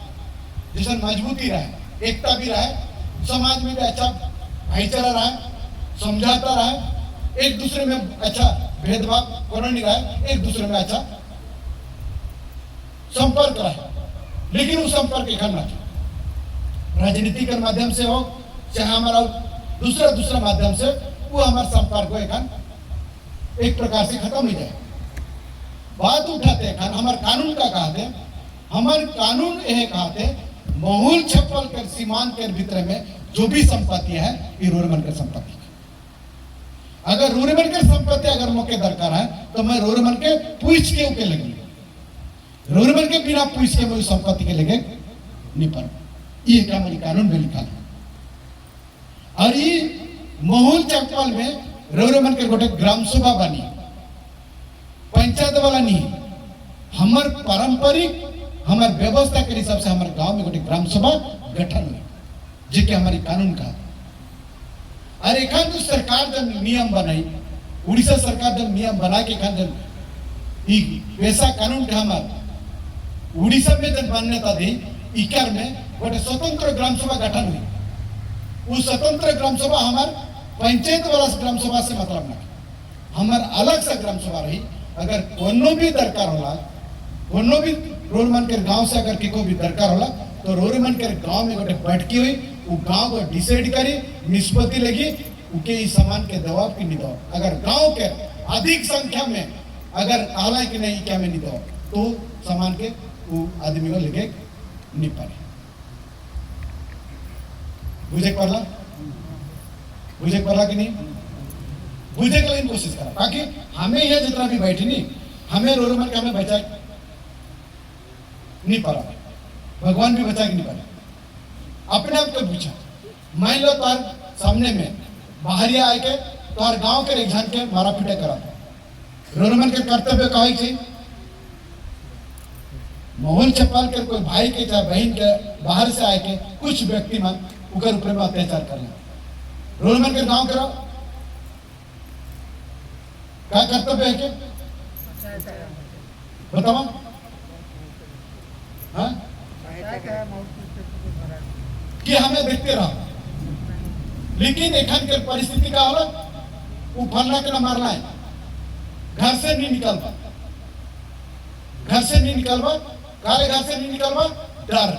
जैसे मजबूती रहे, एकता भी रहे, समाज में भी अच्छा भाईचारा रहे, समझाता रहे, एक दूसरे में अच्छा भेदभाव कोनो नहीं रहे, एक दूसरे में अच्छा संपर्क रहे। लेकिन वो संपर्क एक राजनीति के माध्यम से हो चाहे हमारा दूसरा माध्यम से वो हमारा संपर्क हो एक प्रकार से खत्म हो जाए। बात उठाते हैं हमारे कानून का कहते, हमारे कानून यह कहते मोहल छप्पल कर सीमान के भीतर में जो भी संपत्ति है ये रोरमन कर संपत्ति है। अगर रोरमन के संपत्ति अगर मौके दरकार है तो मैं रोरमन के पूछ के उके लगी, रोरमन के बिना पूछ के मैं संपत्ति के लेके नहीं पर, ये क्या मेरी कानून में लिखा है। और ये मोहल छप्पल में रोरमन के गोटे ग्राम सभा बनी, पंचायत वाला नहीं, हमार पारंपरिक हमार व्यवस्था के हिसाब से हमारे गांव में गोटे ग्राम सभा गठन हुई जो कि हमारी कानून का। और एक सरकार जब नियम बनाई, उड़ीसा सरकार जब नियम बना के जब वैसा कानून का हमारे उड़ीसा में जब मान्यता दी, इकर में गोटे स्वतंत्र ग्राम सभा गठन हुई। उस स्वतंत्र ग्राम सभा हमारे पंचायत वाला ग्राम सभा से मतलब ना, हमारे अलग से ग्राम सभा रही। अगर कोनो भी दरकार होला, कोनो भी रोरमन के गांव से अगर किको भी दरकार होला तो रोरमन के गांव में गोटे बैठकी हुई, वो गांव को डिसाइड करी, निष्पत्ति लगी उनके इस सामान के दबाव की नहीं दो। अगर गांव के अधिक संख्या में अगर कहला कि नहीं क्या में नहीं दो तो सामान के वो आदमी को लेके नहीं पाए। बुझे पड़ला कि नहीं बुझे के लिए कोशिश करा ताकि हमें यह जितना भी बैठी नहीं हमें रो मन के हमें बचा नहीं पड़ा भगवान भी बचा के नहीं पड़ा अपने आप को पूछा मान लो तार सामने में बाहरिया आए के तार गांव के एक जन के मारा पीटा करा रोरमन के कर्तव्य कहे चाहिए मोहन चपाल के कोई भाई के चाहे बहन के बाहर से आए के कुछ व्यक्ति मन उकर ऊपर में अत्याचार कर ले रोरमन के गांव करो क्या कर्तव्य है के बताओ हाँ कि हमें देखते रहो लेकिन एखन के परिस्थिति का अलग वो फलना के ना मारना है घर से नहीं निकल पा घर से नहीं निकल पा काले घर से नहीं निकल पा डर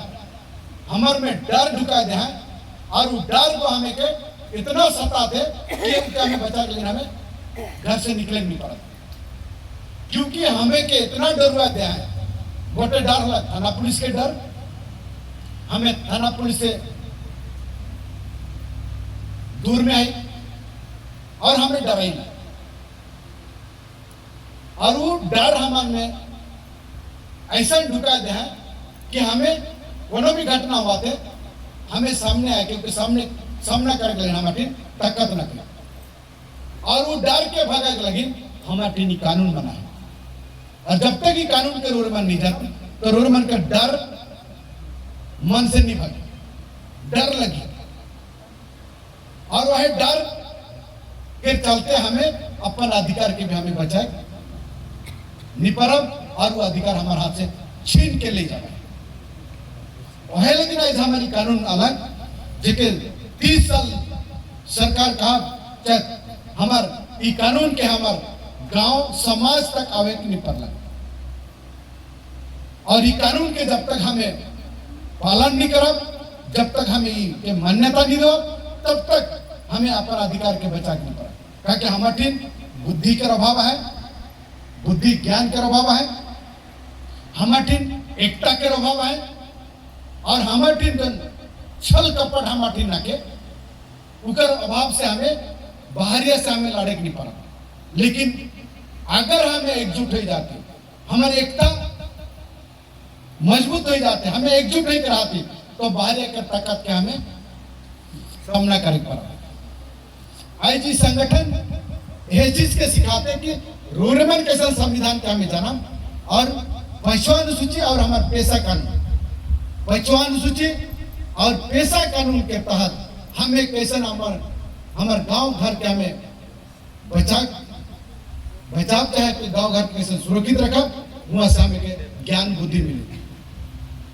हमार में डर ढुका दे है और वो डर को हमें के इतना सताते कि उनके हमें बचा के लेना हमें घर से निकले नहीं पड़ा क्योंकि हमें के इतना डरवा दिया है गोटे डर लग थाना पुलिस के डर हमें थाना पुलिस से दूर में आई और हमें डराई ना और वो डर हमारे में ऐसा ढुका दे है कि हमें कोनो भी घटना हुआ थे हमें सामने आए क्योंकि सामना करके लेना हमारी ताकत न करें और वो डर के भागा लगी हमारे नहीं कानून बना है और जब तक ही कानून के रोरमन नहीं जाते तो रोरमन का डर मन से नहीं भागे डर लगी और वह डर के चलते हमें अपन अधिकार के भी हमें बचाए निपरब और वो अधिकार हमारे हाथ से छीन के ले जाए वह लेकिन आज हमारी कानून अलग जेके 30 साल सरकार कहा चाहे हमार ई कानून के हमार गांव समाज तक आवे नहीं पड़ला और ई कानून के जब तक हमें पालन नहीं करब जब तक हमें के मान्यता नहीं दो तब तक हमें अपन अधिकार के बचा के नहीं पड़ा क्योंकि हमारे बुद्धि के अभाव है बुद्धि ज्ञान के अभाव है हमारे एकता के अभाव है और हमारे छल कपट हमारे ना के उकर अभाव से हमें बाहरिया से हमें लड़े नहीं पड़ा लेकिन अगर हमें एकजुट हो जाते हमारी एकता मजबूत हो जाते हमें एकजुट नहीं कराती तो बाहरिया के ताकत के हमें सामना करे पड़ा आई जी संगठन ये चीज के सिखाते हैं कि रोरमन के साथ संविधान के हमें जाना और पांचवा अनुसूची और हमारा पेशा कानून पांचवा अनुसूची और पेशा कानून के तहत हमें कैसे हमारे गांव घर के हमें बचाव चाहे कि गांव घर कैसे सुरक्षित रखा वहां से हमें के ज्ञान बुद्धि मिली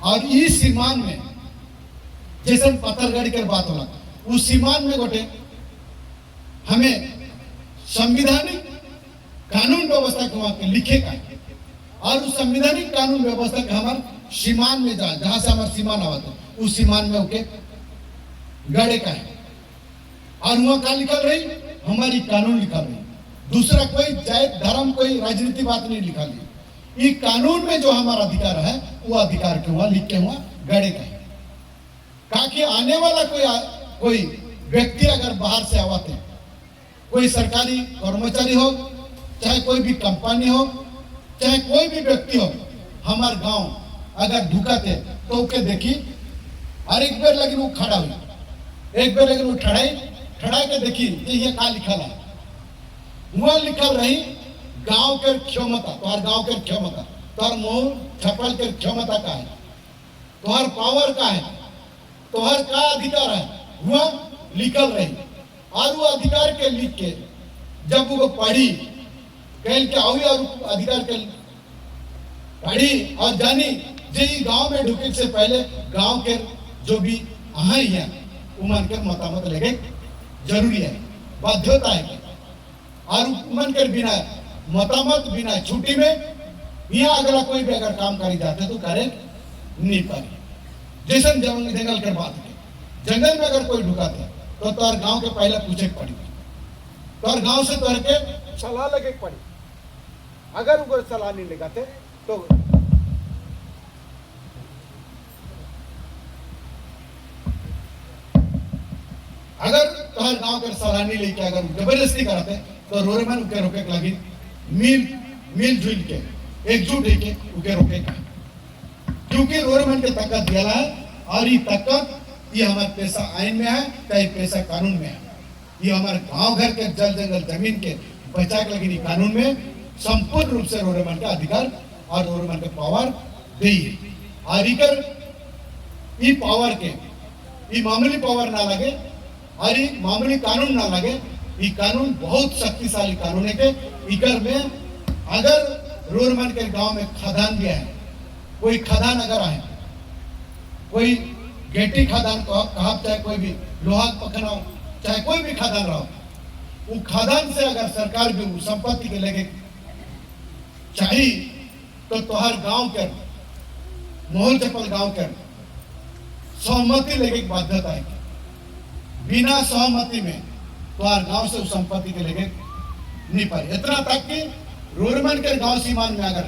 और इस सीमान में जैसे पत्थरगढ़ी की बात होला उस सीमान में गोटे हमें संविधानिक कानून व्यवस्था को वहां के लिखेगा और उस संविधानिक कानून व्यवस्था के हमारे सीमान में जाए जहां से हमारे सीमान आवा उस सीमान में ओके गड़े का है और वहां क्या लिखल रही हमारी कानून लिखल रही दूसरा कोई जात धर्म कोई राजनीति बात नहीं लिखा ली ये कानून में जो हमारा अधिकार है वो अधिकार के हुआ लिख के हुआ गड़े का है ताकि आने वाला कोई व्यक्ति अगर बाहर से आवाते कोई सरकारी कर्मचारी हो चाहे कोई भी कंपनी हो चाहे कोई भी व्यक्ति हो हमारे गांव अगर ढुकाते तो ओके देखी और एक बार लेकिन वो खड़ा हुई एक बार लेकिन वो ठड़ाई के देखी कि ये क्या लिखल है वहां लिखल रही गांव के क्षमता तोहर गांव के क्षमता तोहर मोह छपल के क्षमता का है तोहर पावर का है तोहर का अधिकार है वहां लिखल रही और वो अधिकार के लिख के जब वो पढ़ी कल के आई और अधिकार के पढ़ी और जानी जे गांव में ढुके से पहले गांव के जो भी अहाई है उमन के मतामत लेके जरूरी है बाध्यता है और उमन के बिना मतामत बिना छुट्टी में यहाँ अगला कोई भी अगर काम करी जाते तो करे नहीं पारी जैसे जंगल के बात के जंगल में अगर कोई ढुकाते तो तोर गांव के पहले पूछे पड़ी तोर गांव से तोर के सलाह लगे पड़ी अगर वो सलाह नहीं लगाते तो अगर तोहर गांव के सलानी लेके अगर जबरदस्ती करते तो रोरमन के रोके लगी मिलजुल के एकजुट होके उके रोके का, क्योंकि रोरमन के ताकत दिया है और ये ताकत ये हमारे पैसा आइन में है चाहे पैसा कानून में है। ये हमारे गांव घर के जल जंगल जमीन के बचा के लगी कानून में संपूर्ण रूप से रोरमन का अधिकार और रोरमन के पावर दी है। और इकर ये पावर के ये मामूली पावर ना लगे और ये मामूली कानून ना लगे। ये कानून बहुत शक्तिशाली कानून है के इकर में अगर रोरमन के गांव में खदान भी है, कोई खदान अगर आए, कोई गेटी खदान कहा चाहे कोई भी लोहा पखना चाहे कोई भी खदान रहो, वो खदान से अगर सरकार भी संपत्ति के लेके चाहिए तो तुहार गांव के मोहल चपल गांव के सहमति लेके बाध्यता है। बिना सहमति में तुहार गांव से उस संपत्ति के लेके नहीं पाए। इतना तक कि रोरमन के गांव सीमान में अगर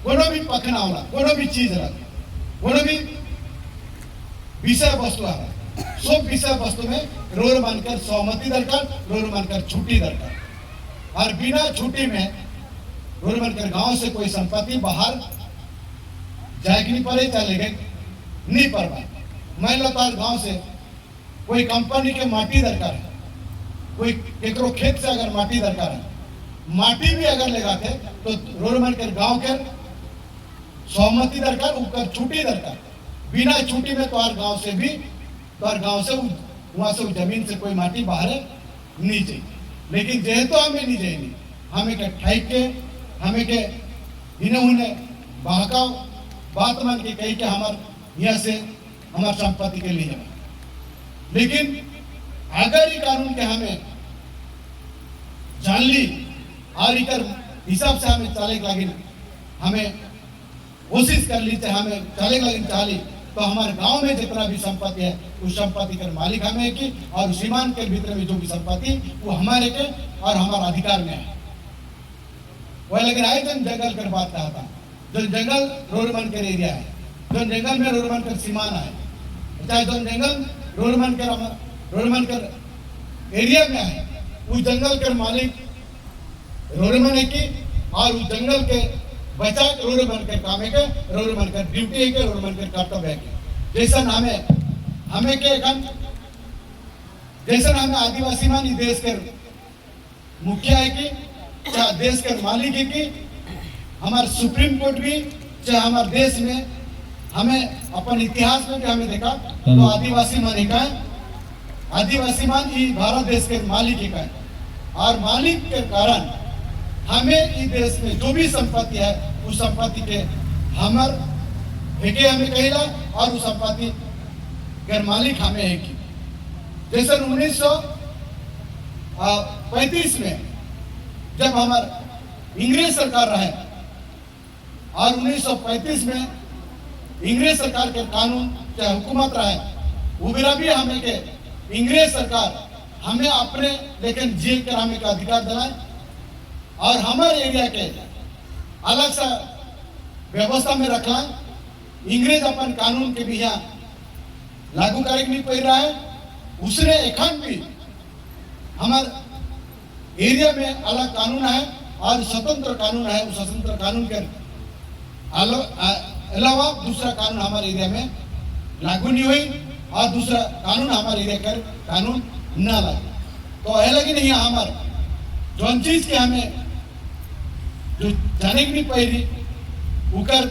कोनो भी पखना होला, कोनो भी चीज रहा, कोनो भी विषय वस्तु आ रहा, सब विषय वस्तु में रोरमन कर सहमति दरकार, रोरमन कर छुट्टी दरकार। और बिना छुट्टी में रोरमन के गांव से कोई संपत्ति बाहर जाएगी नहीं पड़े चलेगे नहीं पड़ पाए। मान लो तार गांव से कोई कंपनी के माटी दरकार है, कोई केकरो खेत से अगर माटी दरकार है, माटी भी अगर लगाते तो रोरमन के गांव के सहमति दरकार, ऊपर छुट्टी दरकार। बिना छुट्टी में तोहर गांव से भी तोहर गांव से वहां से जमीन से कोई माटी बाहर नहीं चाहिए। लेकिन जेहेतु हमें नहीं चाहिए, हमें के ठाइक के हमें के इन्हें बहकाव बात मान के कही के हमारे यहाँ से हमारे संपत्ति के लिए। लेकिन अगर ये कानून के हमें जान ली और इकर हिसाब से हमें चले लगी, हमें कोशिश कर ली चाहे हमें चले लगी चाली, तो हमारे गांव में जितना भी संपत्ति है उस संपत्ति के मालिक हमें की और सीमान के भीतर में जो भी संपत्ति वो हमारे के और हमारा अधिकार में है। वह लेकिन आए जन जंगल कर बात कहा था, जो जंगल रोरमन के एरिया है, जो जंगल में रोरमन कर सीमान है, चाहे जो जंगल रोरमन कर एरिया में है, उस जंगल के मालिक रोरमन है की और उस जंगल के बचा रोरमन के काम है के, रोरमन का ड्यूटी है के, रोरमन के कर्तव्य है के। जैसा हमें के जैसा हमें आदिवासी मान देश के मुखिया है की, चाहे देश के मालिक है की, हमारे सुप्रीम कोर्ट भी चाहे हमारे देश में हमें अपन इतिहास में भी हमें देखा तो आदिवासी मान का है, आदिवासी मान ये भारत देश के मालिक का है। और मालिक के कारण हमें इस देश में जो भी संपत्ति है उस संपत्ति के हमार हेके हमें कहेला और उस संपत्ति के मालिक हमें है की। जैसे 1935 में जब हमार इंग्रेज सरकार रहे और 1935 में इंग्रेज सरकार के कानून चाहे हुकूमत रहे, वो भी हमें के इंग्रेज सरकार हमें अपने लेकिन जेल कराने का अधिकार दिलाए और हमारे एरिया के अलग सा व्यवस्था में रखला। इंग्रेज अपन कानून के भी यहाँ लागू करे नहीं पड़ रहा है, उसने एखन भी हमारे एरिया में अलग कानून है और स्वतंत्र कानून है। उस स्वतंत्र कानून के अलावा दूसरा कानून हमारे एरिया में लागू नहीं हुई और दूसरा कानून हमारे एरिया का कानून न लगे। तो है लगी नहीं हमारे जो चीज के हमें जो जाने की नहीं पड़ी उकर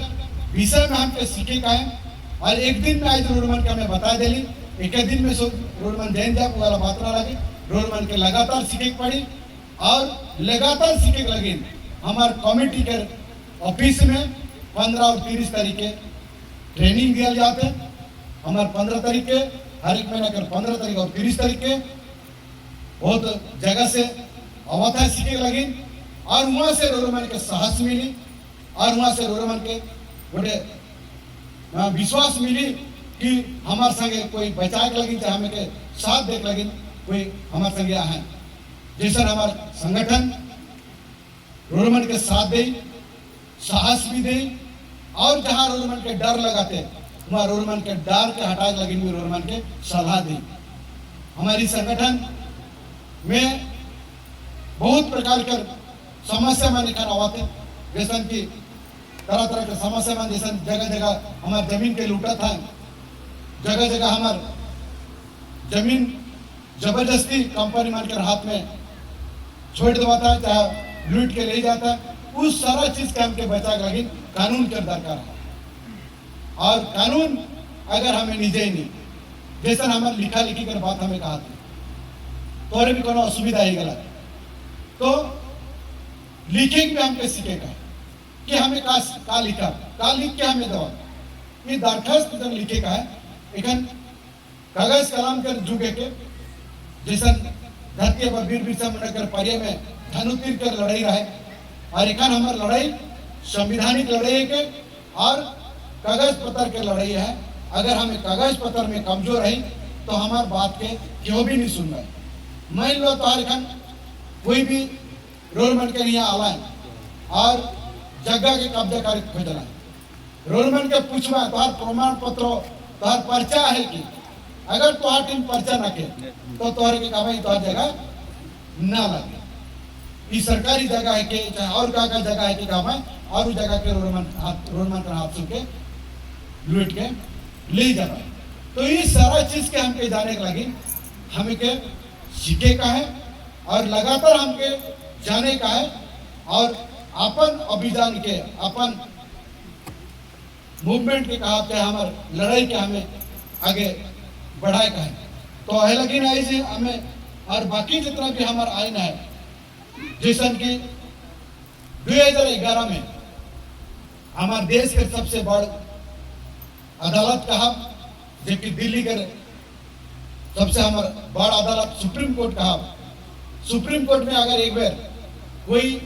विषय में हमके सीखे का है। और एक दिन में आज रोडमन के हमें बता देली, एक दिन में सो रोडमन जैन जाप वाला बात ना लगे, रोडमन के लगातार सीखे पड़ी और लगातार सीखे लगे। हमारे कमेटी के ऑफिस में 15 और 30 तारीख के ट्रेनिंग दिया जाते हैं। हमारे 15 तारीख के हर एक महीना कर 15 तारीख और 30 तारीख के बहुत जगह से अवथा सीखे लगे और वहां से रोरमन के साहस मिली और वहां से रोरमन के गोटे विश्वास मिली कि हमारे संगे कोई बचा के लगी, चाहे हमें के साथ देख लगी कोई हमारे संगे है। जैसा हमारे संगठन रोरमन के साथ दे, साहस भी दे और जहां रोरमन के डर लगाते वहां रोरमन के डर के हटाए लगी रोरमन के सलाह दी। हमारी संगठन में बहुत प्रकार के समस्या में निकल आवाते, जैसा कि तरह तरह के समस्या में, जैसा जगह जगह हमारे जमीन के लूटा था, जगह जगह हमारे जमीन जबरदस्ती कंपनी मानकर हाथ में छोड़ देवाता है, चाहे लूट के ले जाता है। उस सारा चीज के हमके बचा लगी कानून के दरकार है। और कानून अगर हमें निजे ही नहीं, जैसा हमारे लिखा लिखी कर बात हमें कहा थी, तो भी कोनो असुविधा ही गलत, तो लिखे भी हमके सीखेगा कि हमें का लिखा, का लिख के हमें दवा ये दरखास्त जन लिखे का है। लेकिन कागज कलम कर जुगे के जैसा धरती पर वीर बिरसा मुंडा कर पर्य में धनुतीर कर लड़ाई रहे, और एक हमारी लड़ाई संविधानिक लड़ाई के और कागज पत्र के लड़ाई है। अगर हमें कागज पत्र में कमजोर है तो हमारे बात के क्यों भी नहीं सुन रहे। मान लो तो हर कोई भी रोल बन के यहाँ आवा है और जगह के कब्जा कर खोजना है, रोल बन के पूछवा तोहर प्रमाण पत्र तोहर पर्चा है कि, अगर तोहर टीम पर्चा न के तो तोहर के कमाई तोहर जगह ना लगे। ये सरकारी जगह है कि चाहे और का जगह है कि काम है, और उस जगह के रोलमन का हाथ सुन के लूट के ले जाना। तो ये सारा चीज के हमके जाने के लगी हमें के सीखे का है और लगातार हमके जाने का है, और अपन अभियान के अपन मूवमेंट के कहा चाहे हमारे लड़ाई के हमें आगे बढ़ाए का है। तो है लगी ना इसे हमें, और बाकी जितना भी हमारा आईना है, जैसा कि 2011 में हमारे देश के सबसे बड़ अदालत कहा, जबकि दिल्ली के सबसे हमारा बड़ अदालत सुप्रीम कोर्ट कहा। सुप्रीम कोर्ट में अगर एक बार कोई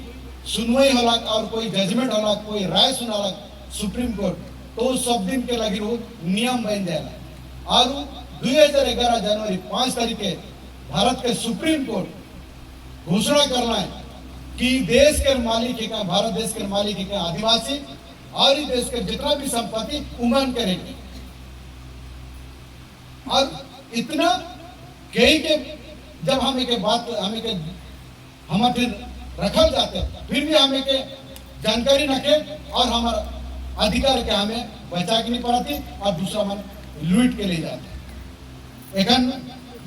सुनवाई होला और कोई जजमेंट होला, कोई राय सुनाला सुप्रीम कोर्ट, तो सब दिन के लगी वो नियम बन जाएगा। और 2011 जनवरी 5 तारीख के भारत के सुप्रीम कोर्ट घोषणा करना है कि देश के मालिक है, भारत देश के मालिक है आदिवासी, और इस देश के जितना भी संपत्ति उमान करेंगे। और इतना कही के जब हमें के बात हमें के हम फिर रखल जाते, फिर भी हमें के जानकारी रखे और हमारा अधिकार के हमें बचा के नहीं पाती, और दूसरा मन लूट के ले जाते। एखन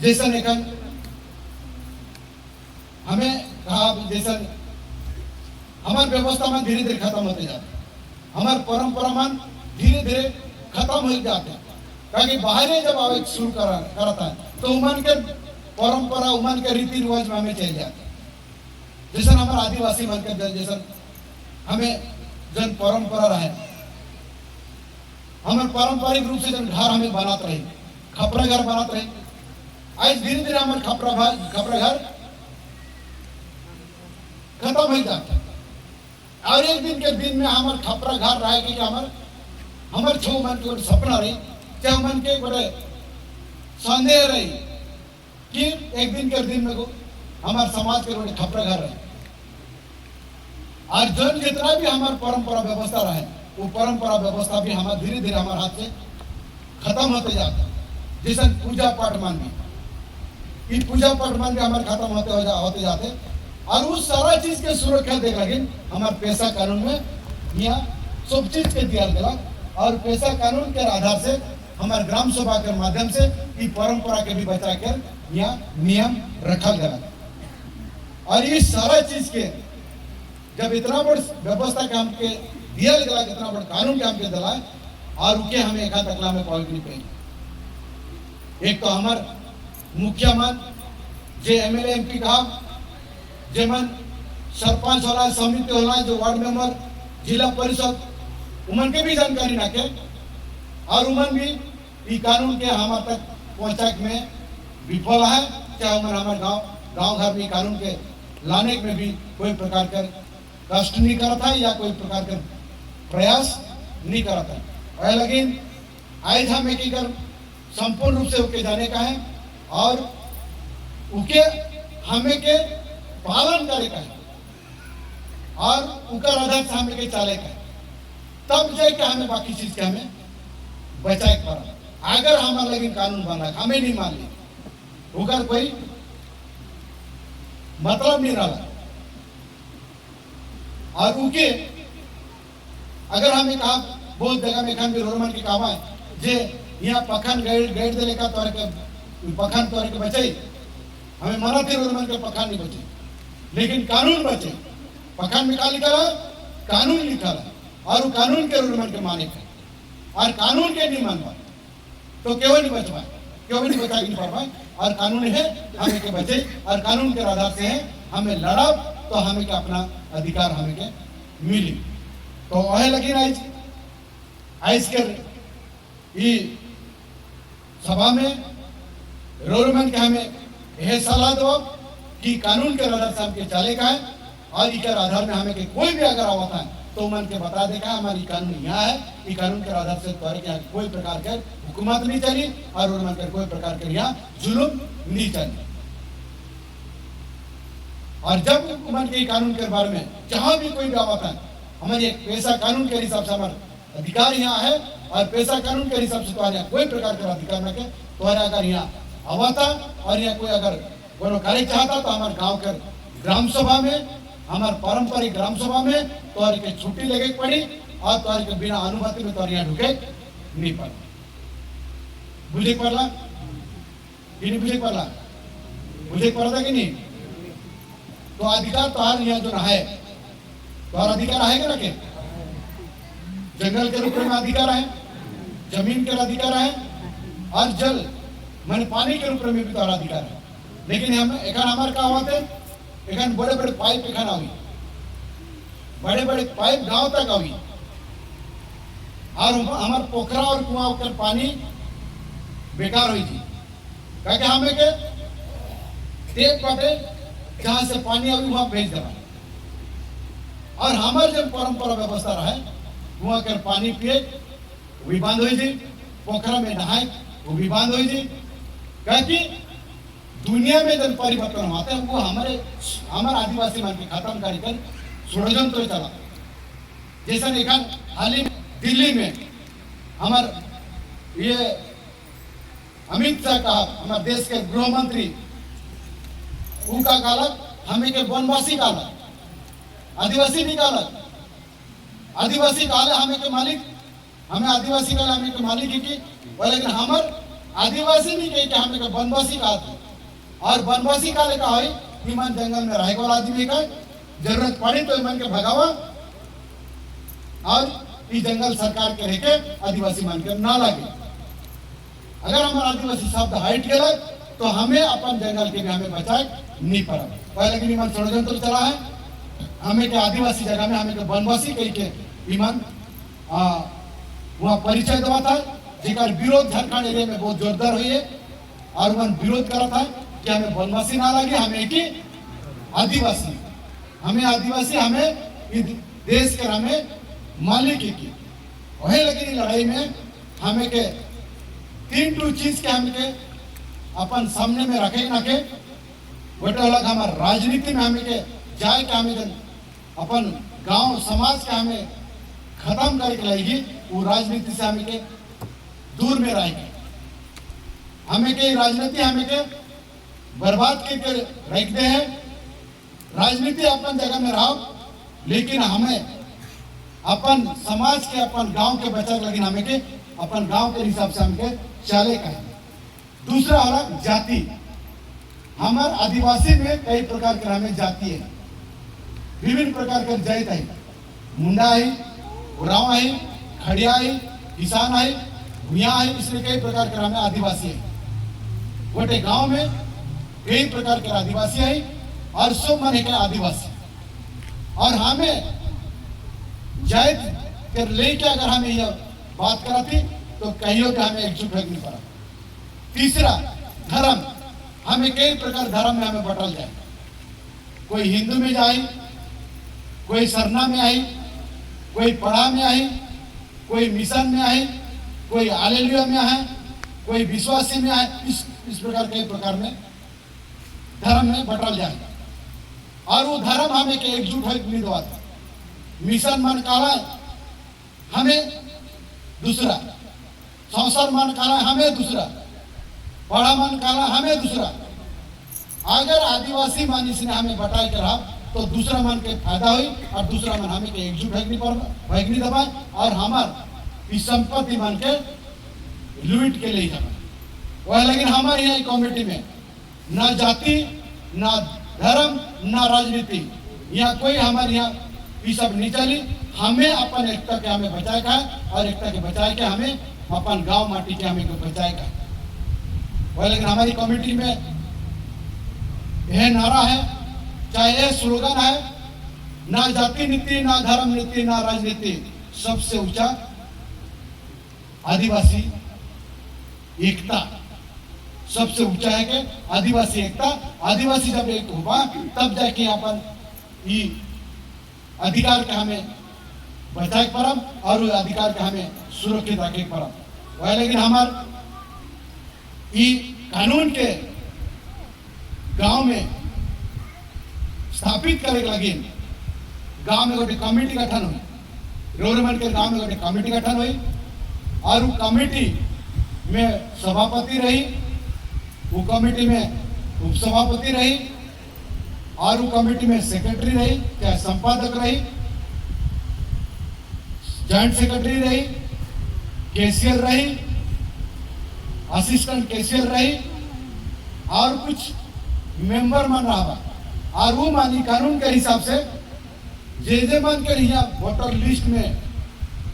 जैसा एखन हमें कहा, जैसा हमारे व्यवस्था में धीरे धीरे खत्म होते जाते, हमारे परंपरा मन धीरे धीरे खत्म हो जाते हैं। क्योंकि बाहर जब आवे शुरू करता है तो उमन के परंपरा, उमन के रीति रिवाज में हमें चल जाते हैं। जैसा हमारे आदिवासी मन के जैसा हमें जन परंपरा रहे, हमें पारंपरिक रूप से जन घर हमें बनाते रहे, खपरा घर बनाते रहे। आज धीरे धीरे हमारे खपरा घर खत्म हो जाता है, और एक दिन के दिन में हमारे खपरा घर रहे कि हमारे छो मन के सपना रही, चाहे मन के बड़े संदेह रही कि एक दिन के दिन में हमारे समाज के बड़े खपरा घर रहे। और जन जितना भी हमारे परंपरा व्यवस्था रहे, वो परंपरा व्यवस्था भी हमारे धीरे धीरे हमारे हाथ से खत्म होते जाता है। जैसे पूजा पाठ मान भी, पूजा पाठ मान भी हमारे खत्म होते जाते, और उस सारा चीज के सुरक्षा दे लगे हमारे पैसा कानून में यहाँ सब चीज के दिया गया, और पैसा कानून के आधार से हमारे ग्राम सभा के माध्यम से ये परंपरा के भी बचा कर यहाँ नियम रखा गया। और ये सारा चीज के जब इतना बड़ व्यवस्था के हमके दिया गया, इतना बड़ कानून के हमके दिला, और उनके हमें एक तकला में पहुंच नहीं पाएंगे। एक तो हमारे मुखिया मन जे एमएलए एमपी कहा, जेमन सरपंच होला, समिति होला, जो वार्ड मेंबर, जिला परिषद, उमन के भी जानकारी ना के, और उमन भी ये कानून के हमारे तक पहुंचाक में विफल है। चाहे उमन हमारे गांव घर में कानून के लाने में भी कोई प्रकार का कष्ट नहीं करता है, या कोई प्रकार का प्रयास नहीं करता है। लेकिन आज हम एक संपूर्ण रूप से उनके जाने का है, और उनके हमें के पालन करे का है, और उनका आधार से हमें के चाले का है, तब जाके हमें बाकी चीज के हमें बचाए पड़ा। अगर हमारे लेकिन कानून बना हमें नहीं मान ली, होकर कोई मतलब नहीं रहा। और उनके अगर हमें कहा बहुत जगह में खान भी रोमन के काम है जे यहाँ पखन गाइड दे लेकर तोरे के पखन तोरे के बचे हमें मना थे रोमन के पखन नहीं बचे, लेकिन कानून बचे। पखन में क्या लिखा है? कानून लिखा है, और वो कानून के रोमन के माने थे, और कानून के नहीं मान पाए तो क्यों नहीं बच पाए, क्यों नहीं बचा नहीं पाए। और कानून है हमें के बचे, और कानून के आधार से है हमें लड़ा तो हमें के अपना अधिकार हमें के मिली। तो वह लगी आइस के ई सभा में रोमन के हमें यह सलाह दो कि कानून के आधार से हमके चले का है, और इस आधार में हमें के कोई भी अगर आवता है तो मन के बता देगा हमारी कानून यहाँ है, ये कानून के आधार से तोरे के कोई प्रकार के हुकूमत नहीं चली, और मन के कोई प्रकार के यहाँ जुलूम नहीं चली। और जब हुकूमत के कानून के बारे में जहां भी कोई भी आवता है, हमारे पैसा कानून के हिसाब से हमारा अधिकार यहाँ है, और पैसा कानून के हिसाब से तुम्हारे कोई प्रकार का अधिकार न के तुम्हारे अगर यहाँ आवता और यहाँ कोई अगर कोनो कार्य चाहता तो हमारे गांव के ग्राम सभा में, हमारे पारंपरिक ग्राम सभा में तोहर के छुट्टी लगे पड़ी, और तोहर के बिना अनुमति में तोहर यहाँ ढुके नहीं पड़ा। बुझे पड़ला कि नहीं बुझे पड़ला? बुझे पड़ता कि नहीं? तो अधिकार तोहर यहाँ जो है, तोहर अधिकार है ना के जंगल के रूप में अधिकार है, जमीन के अधिकार है, और जल माने पानी के रूप में भी तोहर अधिकार है। लेकिन हम एक हमारे का होते एखन बड़े बड़े पाइप एखन आई, बड़े बड़े पाइप गांव तक आई, और हमारे पोखरा और कुआं कर पानी बेकार हुई थी, क्या हमें के टेप बाटे जहां से पानी आई वहां भेज देवा, और हमारे जब परंपरा व्यवस्था रहे कुआं कर पानी पिए वो भी बंद हुई थी, पोखरा में नहाए वो भी बंद हुई थी। क्या दुनिया में जब परिवर्तन होता है वो हमारे आदिवासी मन के खत्म कर षड्यंत्र तो चला। जैसा देखा हाल ही दिल्ली में हमारे ये अमित शाह का हमारे देश के गृह मंत्री उनका कालक हमें के वनवासी कालक आदिवासी निकालक, आदिवासी काले हमें के मालिक, हमें आदिवासी काले हमें के मालिक की, लेकिन हमारे आदिवासी नहीं कही कि हमें के वनवासी का, और वनवासी काले का है ईमान जंगल में रहे वाला आदमी का जरूरत पड़ी तो ईमान के भगावा, और ये जंगल सरकार के रह के आदिवासी मान के ना लगे। अगर हमारा आदिवासी शब्द हट गया तो हमें अपन जंगल के भी हमें बचाए नहीं पड़ा। पहले के ईमान षड्यंत्र चला है, हमें के आदिवासी जगह में हमें के वनवासी कही के ईमान वहाँ परिचय देवा था, जिसका विरोध झारखंड एरिया में बहुत जोरदार हुई है, और वह विरोध करा था कि हमें वनवासी ना लगे, हमें की आदिवासी, हमें आदिवासी, हमें देश के हमें मालिक की वही। लेकिन लड़ाई में हमें के तीन चीज के हमें के अपन सामने में रखे ना के बटे अलग हमारे राजनीति में हमें के जाए के हमें अपन गांव समाज के हमें खत्म करके लाएगी, वो राजनीति से हमें के दूर में रहेगी। हमें के राजनीति हमें के बर्बाद करके रख दे है। राजनीति अपन जगह में रहो, लेकिन हमें अपन समाज के अपन गांव के बचा, लेकिन हमें के अपन गांव के हिसाब से हमके चले का। दूसरा अलग जाति, हमारे आदिवासी में कई प्रकार के हमें जाति है, विभिन्न प्रकार के जाति है, मुंडा है, उराव है, खड़िया है, किसान है, भूया है, इसलिए कई प्रकार के हमें आदिवासी है। गोटे गांव में कई प्रकार के आदिवासी है, और सब मन है आदिवासी, और हमें जाति के लेके अगर हमें यह बात कराती तो कहियो कि हमें एकजुट नहीं पड़ा। तीसरा धर्म, हमें कई प्रकार धर्म में हमें बटल जाए, कोई हिंदू में जाए, कोई सरना में आई, कोई पढ़ा में आई, कोई मिशन में आई, कोई हालेलुया में है, कोई विश्वासी में है। इस प्रकार कई प्रकार में धर्म में बटल जाए, और वो धर्म हमें के एकजुट नहीं दवाता। मिशन मन काला हमें दूसरा, संसार मन काला हमें दूसरा, पढ़ा मन काला हमें दूसरा, अगर आदिवासी मानी से हमें बटाई करा तो दूसरा मन के फायदा हुई और दूसरा मन हमें के एकजुट भगनी दबाए और हमार इस संपत्ति मन के लूट के ले जाए वह। लेकिन हमारे यहाँ कमेटी में ना जाति ना धर्म ना राजनीति यहाँ कोई हमारे यहाँ ये सब नहीं चली। हमें अपन एकता के हमें बचाए का और एकता के बचाए के हमें अपन गांव माटी के हमें बचाए का वह। लेकिन हमारी कमेटी में यह नारा है, चाहे यह स्लोगन है, ना जाति नीति ना धर्म नीति ना राजनीति, सबसे ऊंचा आदिवासी एकता। सबसे ऊंचा है कि आदिवासी एकता। आदिवासी जब एक हुआ तब जाके अपन ये अधिकार का हमें बचाए परम और अधिकार का हमें सुरक्षित रखे परम वह। लेकिन हमार ये कानून के गांव में स्थापित करे लगे गांव में गोटे कमिटी गठन हुई, रोरमन के गांव में गोटे कमिटी गठन हुई और वो कमिटी में सभापति रही, वो कमिटी में उपसभापति रही और वो कमिटी में सेक्रेटरी रही, चाहे संपादक रही, जॉइंट सेक्रेटरी रही, कैशियर रही, असिस्टेंट कैशियर रही और कुछ मेंबर मन रहा और वो मानी कानून के हिसाब से जे मन के यहाँ वोटर लिस्ट में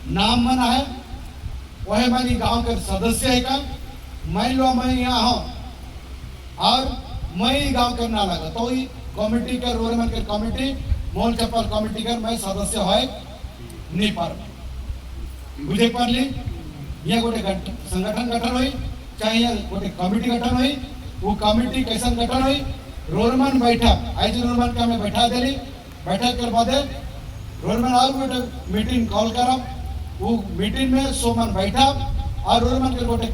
नाम मना है वह मानी गांव के सदस्य है का। मान लो मैं यहाँ हूँ और मैं गांव के ना लगा तो ये कमेटी के रोरमन के कमेटी मोल चप्पल कमेटी के मैं सदस्य है नहीं पर बुझे पर ली यहाँ गोटे संगठन गठन हुई, चाहे यहाँ गोटे कमिटी गठन हुई। वो कमिटी कैसा गठन हुई, रोरमन बैठक आज रोरमन का हमें बैठा देली, बैठक कर बाद रोरमन और गोटे मीटिंग कॉल करा। वो मीटिंग में 100 मन बैठा और रोरमन के गोटे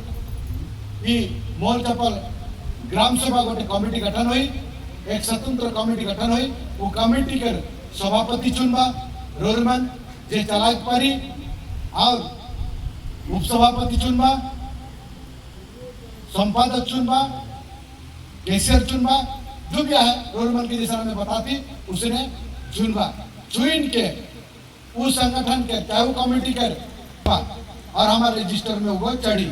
मोल चप्पल ग्राम सभा गोटे कमिटी गठन हुई, एक स्वतंत्र कमिटी गठन हुई। वो कमिटी के सभापति चुनबा रोरमन जे चलाक पारी और उपसभापति चुनबा, संपादक चुनबा, कैशियर चुनबा, जो भी है रोरमन की जैसा हमें बताती उसने चुनबा। चुन के उस संगठन के चाहे वो कमेटी के और हमारे रजिस्टर में वो चढ़ी।